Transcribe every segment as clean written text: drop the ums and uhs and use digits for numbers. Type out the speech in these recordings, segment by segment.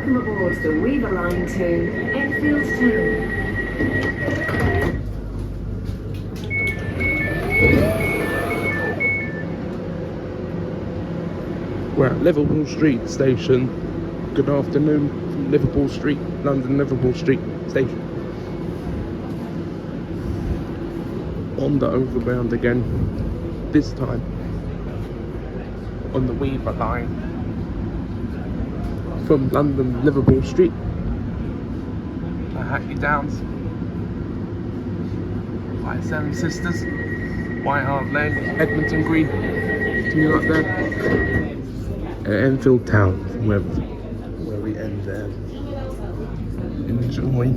Welcome aboard the WEAVER line to Enfield Town. We're at Liverpool Street station. Good afternoon from Liverpool Street, London Liverpool Street station. On the Overground again, this time on the WEAVER line from London Liverpool Street to Hackney Downs, White Seven Sisters, White Hart Lane, Bethnel Green, continue up there, at Enfield Town, where we end there. Enjoy.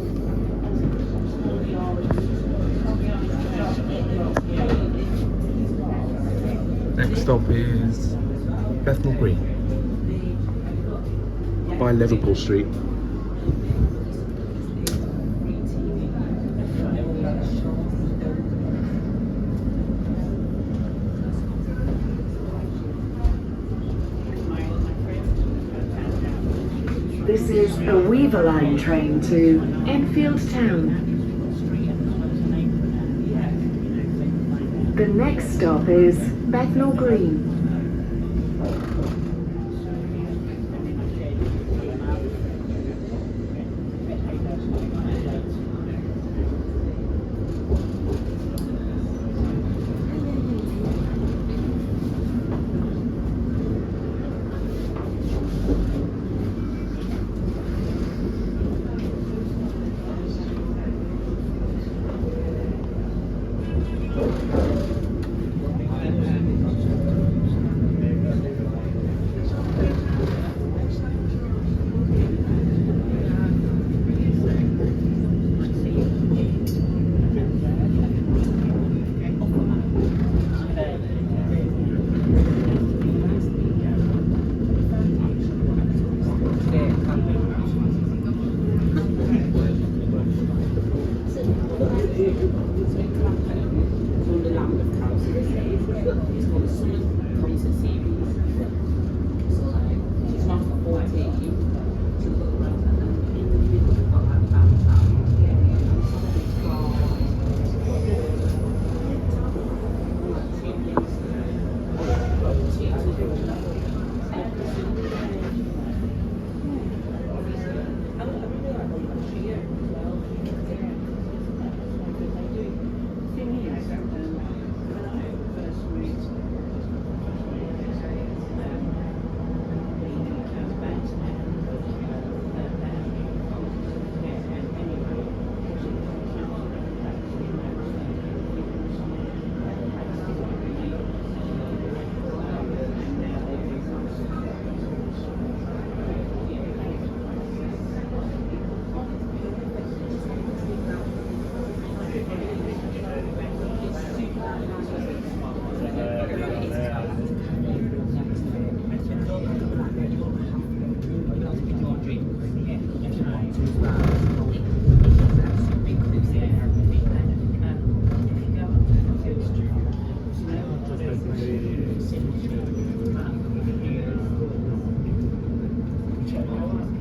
Next stop is Bethnel Green by Liverpool Street. This is a WEAVER line train to Enfield Town. The next stop is Bethnel Green.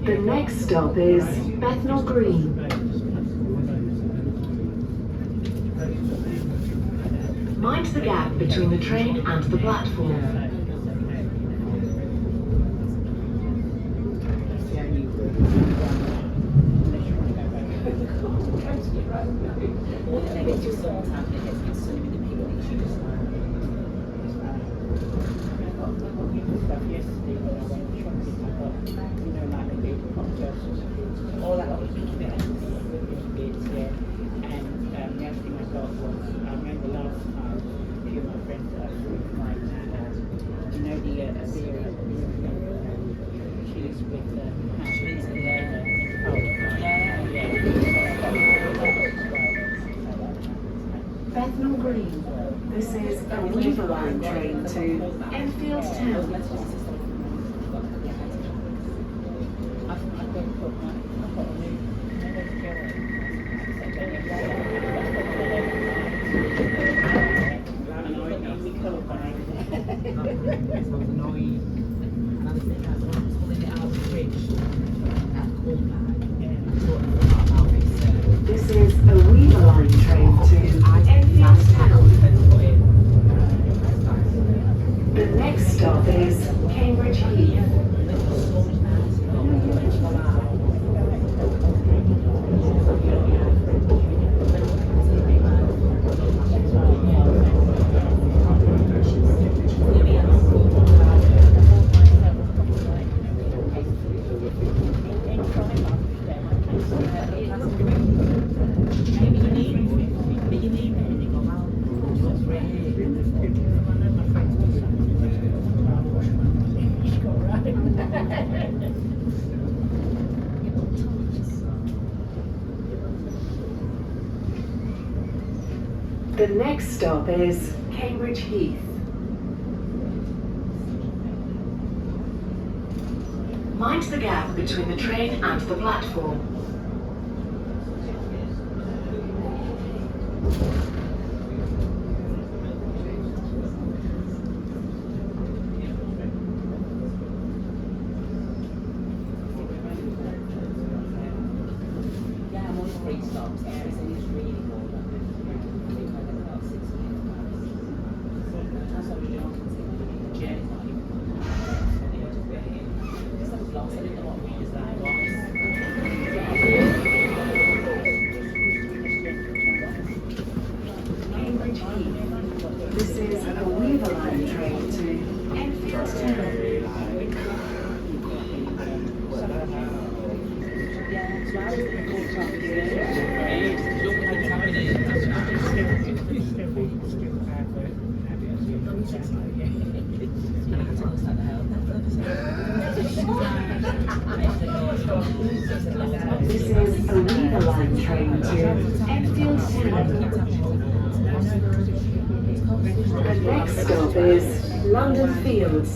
The next stop is Bethnel Green. Mind the gap between the train and the platform. All that was a bit, yeah. And the other thing I got was, I remember last time, a few of my friends that I was with, like, you know, the Assyria, she was with Bethnel Green. This is a WEAVER line train to Enfield Town. The next stop is Cambridge Heath. Mind the gap between the train and the platform. This is a WEAVER line train to Enfield Town. This is a WEAVER line train to Enfield Town. The next stop is London Fields.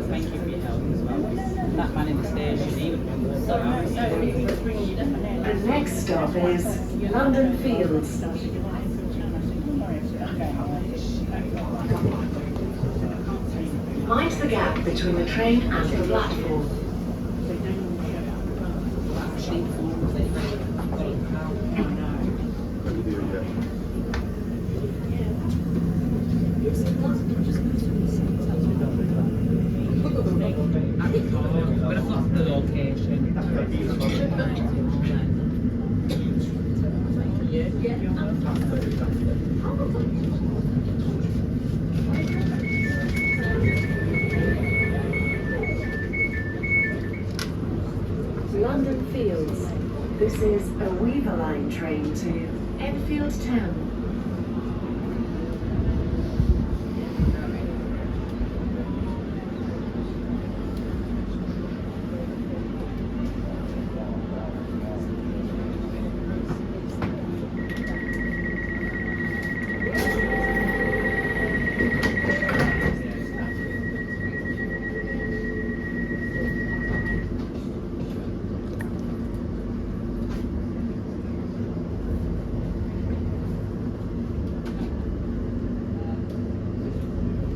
Thank you for your help as well. That man in the station, he would The next stop is London Fields. Mind the gap between the train and the platform. But I've lost the location. London Fields. This is a WEAVER line train to Enfield Town.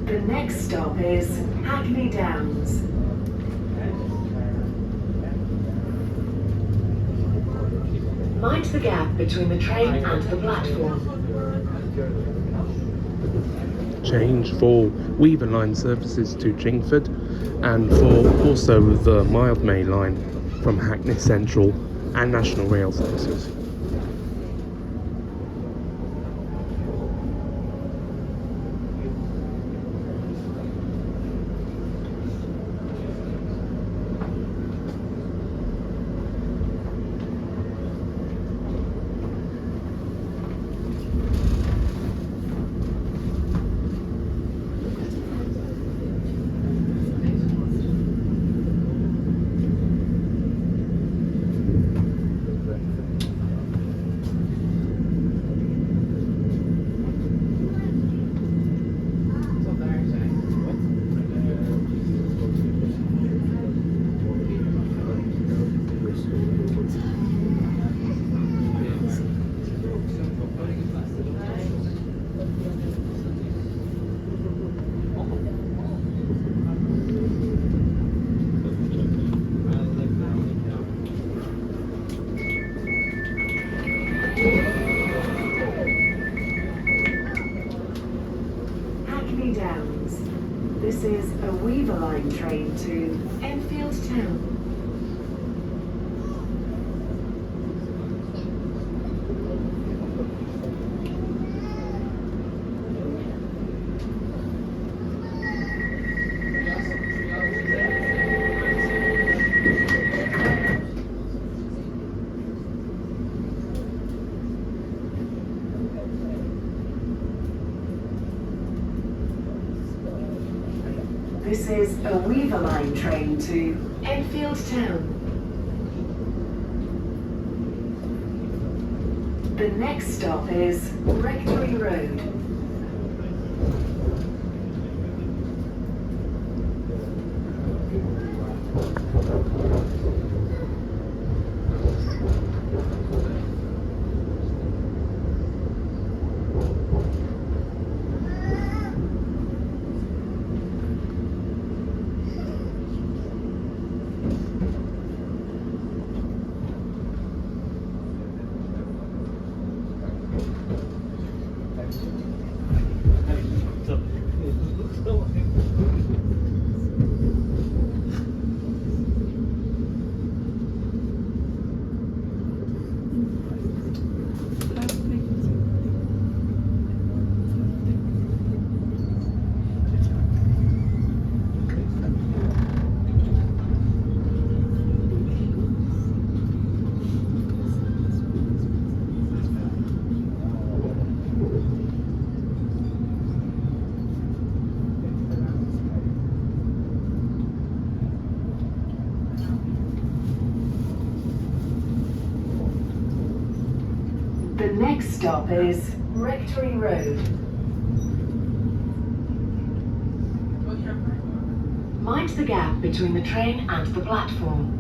The next stop is Hackney Downs. Mind the gap between the train and the platform. Change for WEAVER line services to Chingford and for also the Mildmay line from Hackney Central and National Rail services. Hackney Downs. This is a WEAVER line train to Enfield Town. This is a WEAVER line train to Enfield Town. The next stop is Rectory Road. The next stop is Rectory Road. Mind the gap between the train and the platform.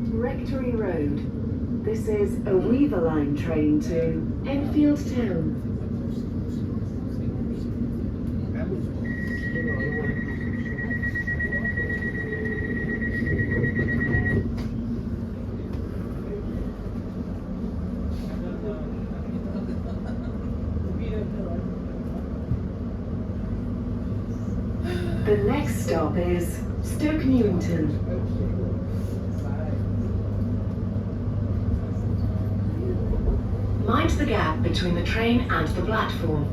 Rectory Road. This is a WEAVER line train to Enfield Town. The next stop is Stoke Newington. Mind the gap between the train and the platform.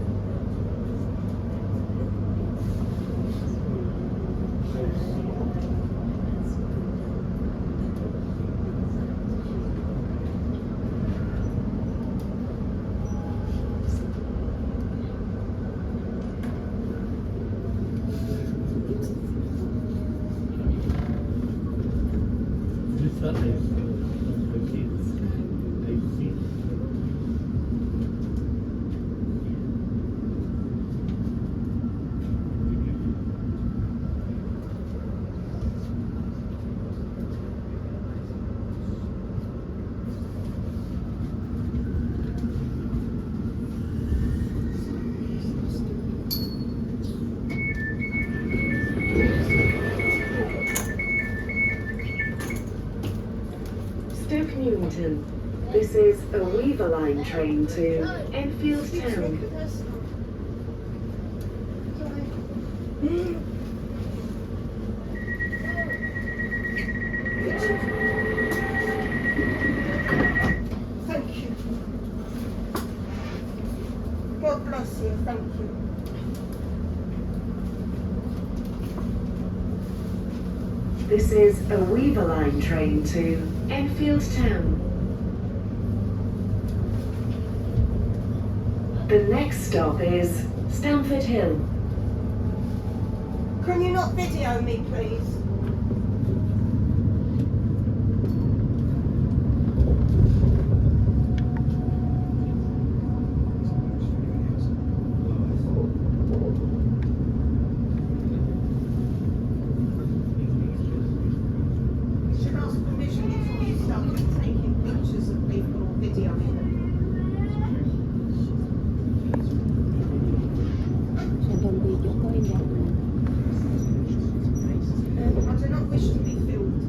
Stoke Newington. This is a WEAVER line train to Enfield Town. Thank you. God bless you. Thank you. This is a WEAVER line train to Enfield Town. The next stop is Stamford Hill. Can you not video me, please? Should ask permission before you start taking pictures of people or videoing them. I do not wish to be filmed.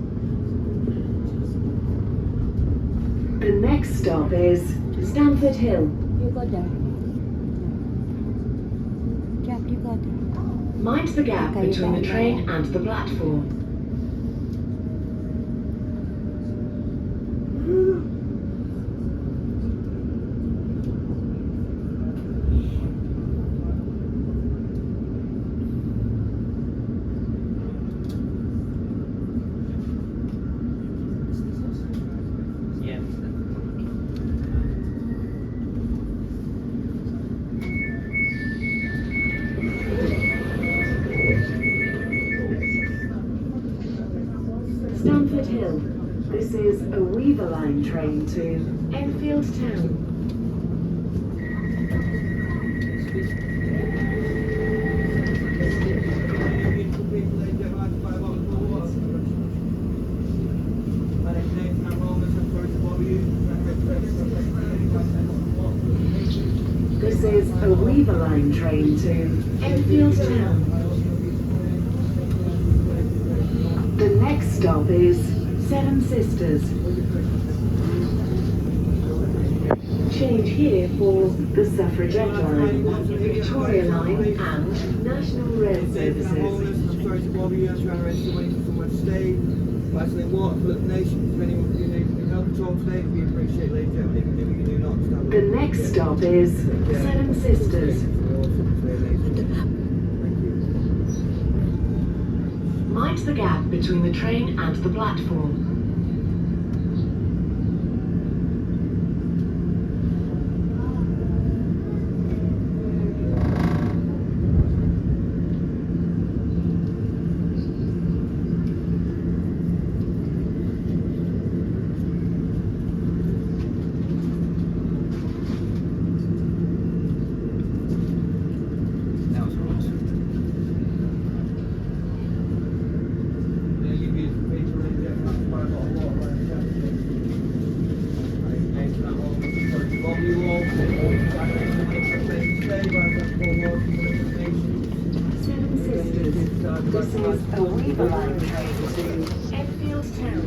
The next stop is Stamford Hill. You go there. Jack, you Mind the gap between the train and the platform. Yeah. Stamford Hill. This is a WEAVER line train to Enfield Town. This is a WEAVER line train to Enfield Town. The next stop is Seven Sisters. Change here for the Suffragette line, Victoria line and National Rail services. I'm sorry to bother you. I'm trying to raise some money for someone to stay. Lastly, water for the nation. If anyone can help at all today, we appreciate it. If you do not stand. The next stop is Seven Sisters. Mind the gap between the train and the platform. Seven Sisters. This is a WEAVER line train to Enfield Town.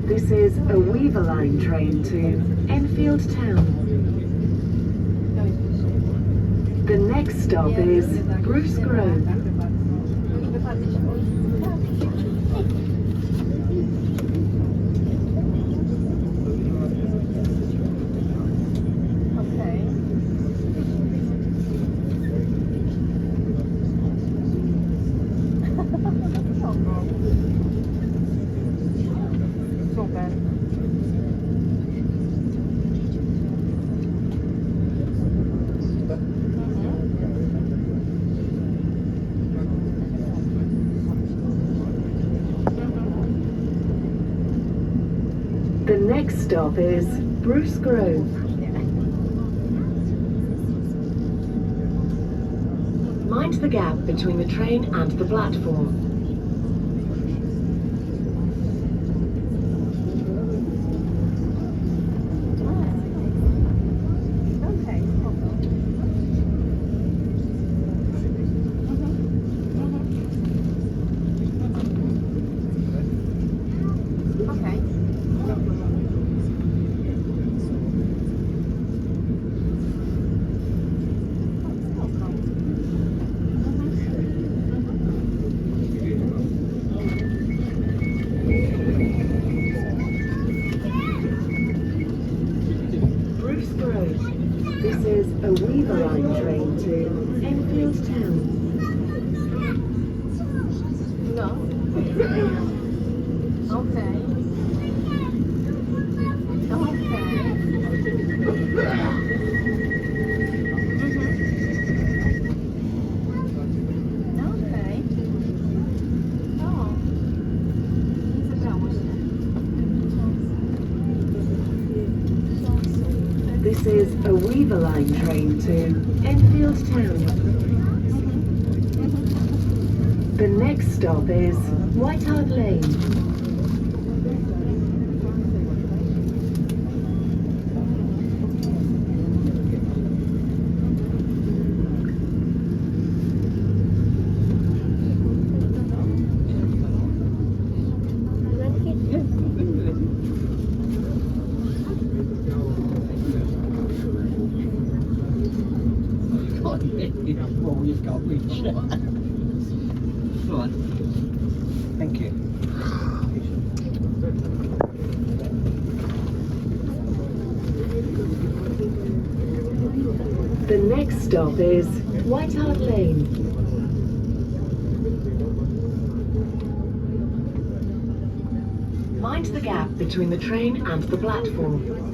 This is a WEAVER line train to Enfield Town. The next stop is Bruce Grove. The next stop is Bruce Grove. Mind the gap between the train and the platform. This is a Weaver Line train to Enfield Town. The next stop is White Hart Lane. Well, you've got reach. Go on. Thank you. The next stop is White Hart Lane. Mind the gap between the train and the platform.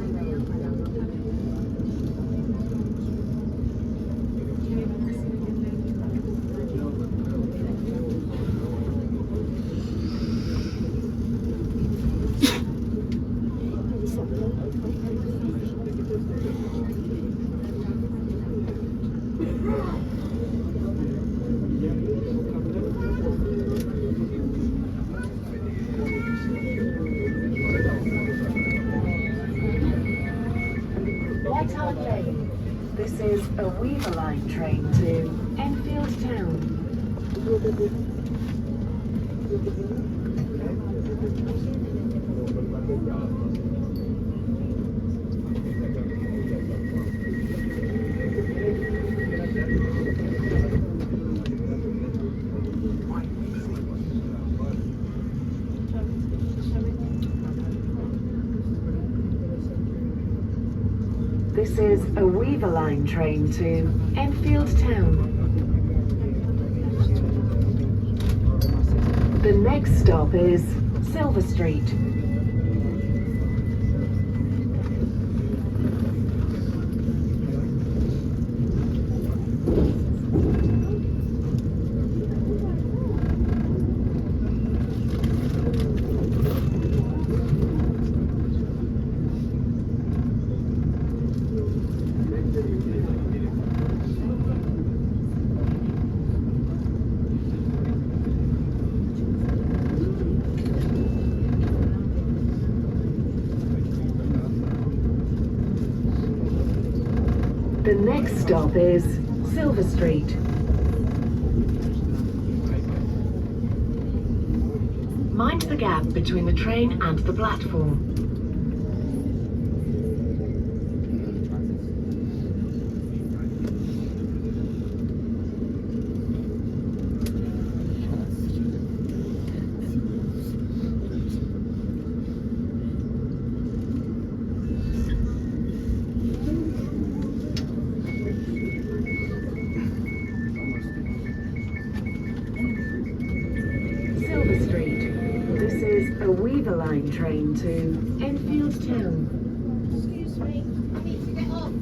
White Hart Lane. This is a Weaver Line train to Enfield Town. This is a Weaver Line train to Enfield Town. The next stop is Silver Street. The next stop is Silver Street. Mind the gap between the train and the platform. Silver Street. This is a Weaver Line train to Enfield Town. Excuse me, I need to get off.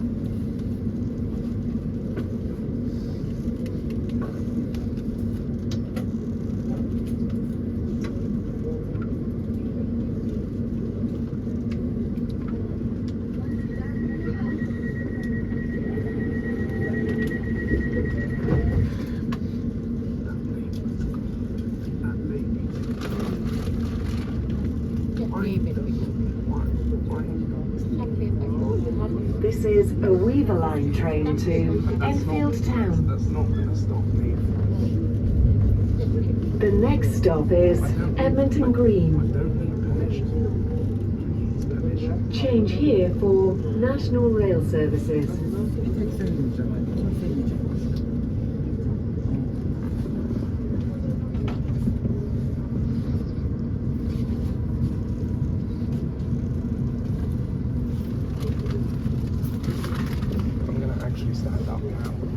This is a Weaver Line train to Enfield Town. That's not going to stop me. The next stop is Edmonton Green. Change here for National Rail Services.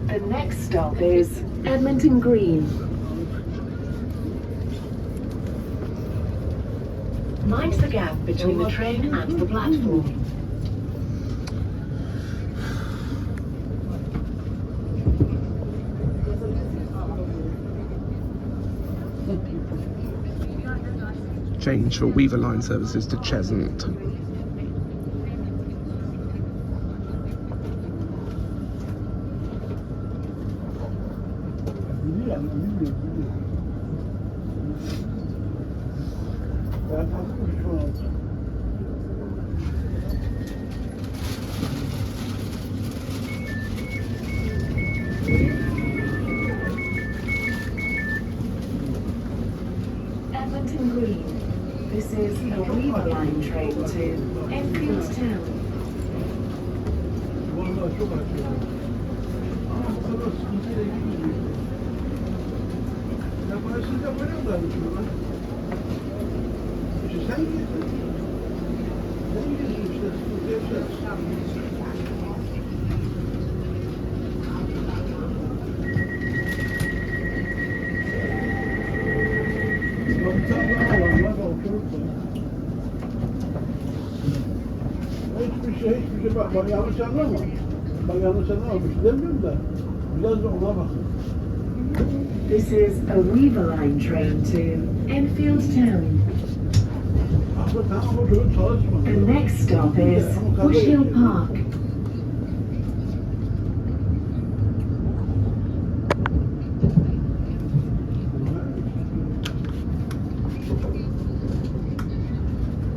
The next stop is Edmonton Green. Mind the gap between the train and the platform. Change for Weaver Line services to Cheshunt. yani, bilmiyorum. Ben kalkmış şu an. London Green. This is a WEAVER line train to Enfield Town. Vallahi çok açıyorum. Ama bu kadar sıkıntıyla gidiyor. Ya parasıyla koyuyorlarmış ona. İşte sen gidiyorsun. Sen gidiyorsun işte, sıkıntı yapacağız. Bir tane daha var, bak oturup da. Hiçbir şey bak yanlış anlama. Bak yanlış anlama, bir şey demiyorum da. Biraz da ona bakın. This is a WEAVER line train to Enfield Town. Aslında tamam oturup çalışma. The next stop is Bush Hill Park.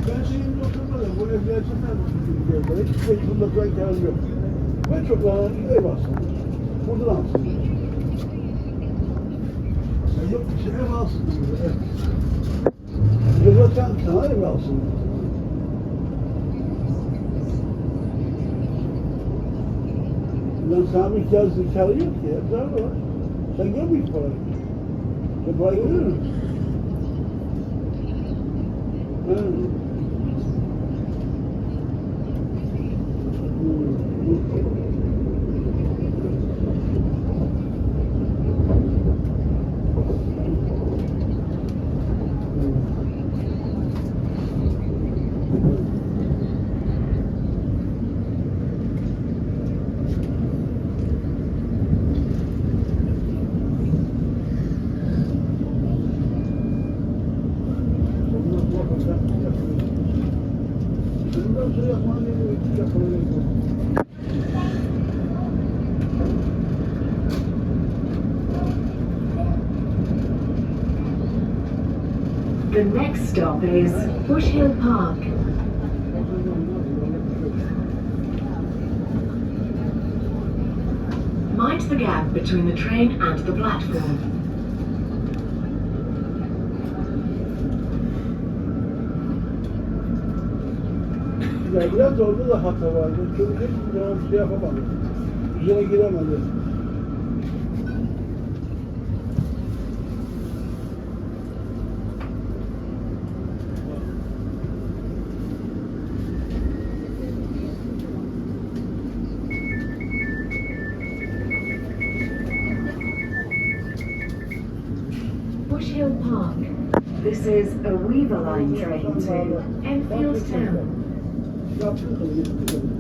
Ben senin oturmadım, bu evlersinden oturdum. Hiç bunda kârım yok. Ve çok ev aslında. Buradan alsın. Yok bir şey ev alsın. Yoksa sen sana ev alsın. Lan sana bir kârı yok ki. Hep daha var. Sen görmüyor ki parayı. Sen parayı görüyor musun? The next stop is Bush Hill Park. Mind the gap between the train and the platform. Ya biraz orada da hata vardı. Çocuk hiçbir zaman bir şey yapamadı. Üzerine giremedi. Bush Hill Park. This is a WEAVER line train to Enfield Town. Yaptım da getirdim.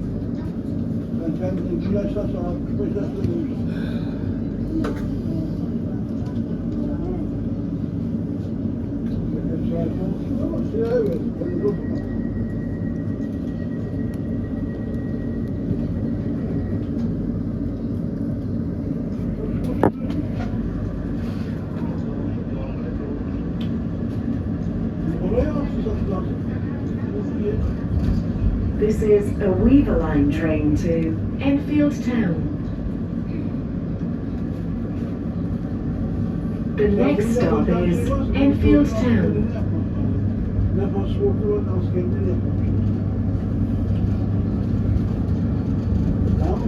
Ben kendimi bir yaştan sonra 65 yaşında demiştim. Hep sahip olmuşsun ama siyahı verdim. Kendini okuma. Oraya nasıl satılan? This is a WEAVER line train to Enfield Town. The next stop is Enfield Town. Ne pasaportu var, ne askerliğini yapmamışlar. Tamam mı?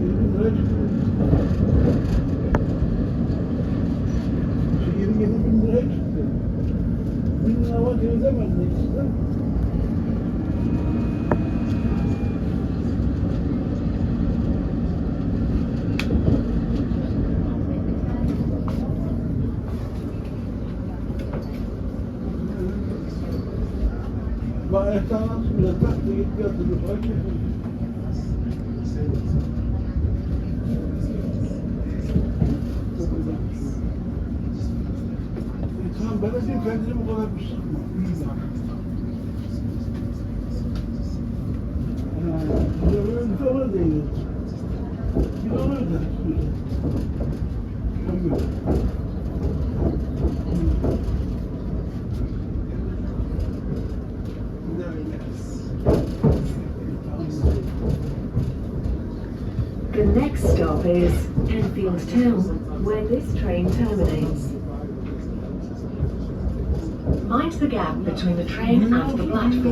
20 lira çıktı. 27.000 lira çıktı. 1000 lira var diye ödemedi ikisi de. Bayraktan nasıl bile tak diye gitti yatırdı falan çekildi. Tamam belediye kendini bu kadar bir sıkma. Bir de ona değiyor. Bir de ona öder. stop is Enfield Town, where this train terminates. Mind the gap between the train and the platform.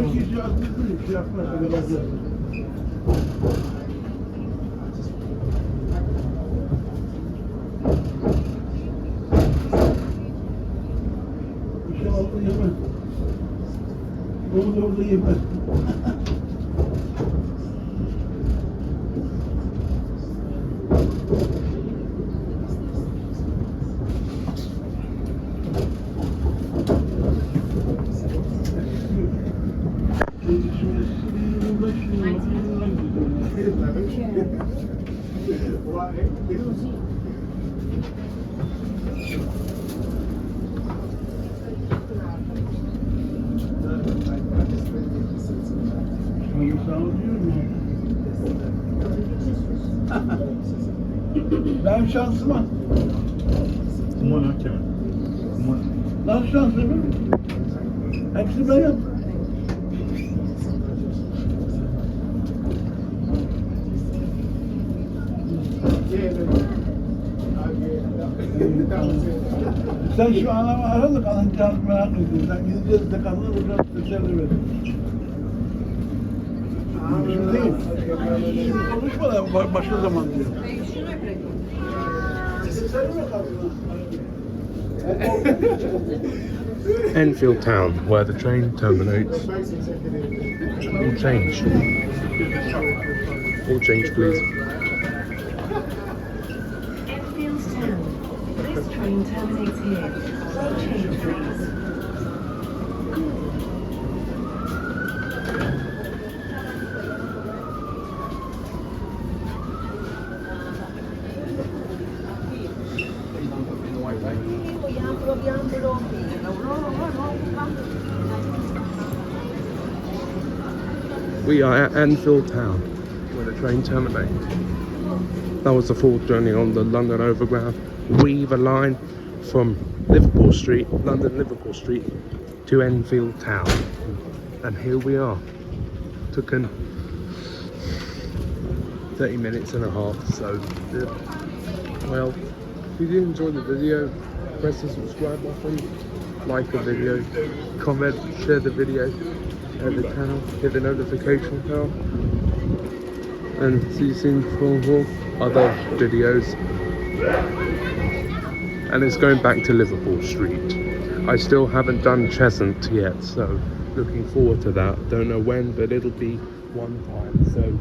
Ben şansıma. Aman hakem. Aman. Nasıl şanslıyım? Hepsi benim. Sen şu anlamı aradık, alınacağız merak ediyorsun. Sen gideceğiz de kadını buradan seçerli verin. Şimdi değil. Konuşma da başka zaman diyor. Enfield Town, where the train terminates. All change. All change, please. Enfield Town. This train terminates here. All change, please. We are at Enfield Town, where the train terminates. That was the full journey on the London Overground WEAVER line from Liverpool Street, London Liverpool Street, to Enfield Town. And here we are. Took an 30 minutes and a half, so well, if you did enjoy the video, press the subscribe button, like the video, comment, share the video, the channel, hit the notification bell, and see you soon for more other videos. And it's going back to Liverpool Street. I still haven't done Cheshunt yet, so looking forward to that. Don't know when, but it'll be one time, so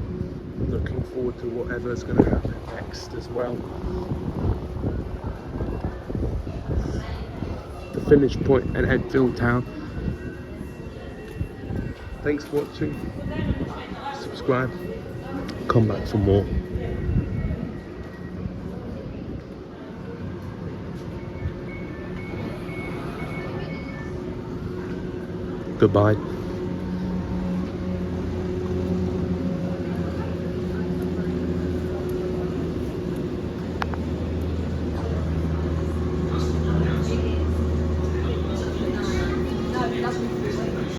looking forward to whatever's going to happen next as well. The finish point at Enfield Town. Thanks for watching. Subscribe. Come back for more. Goodbye.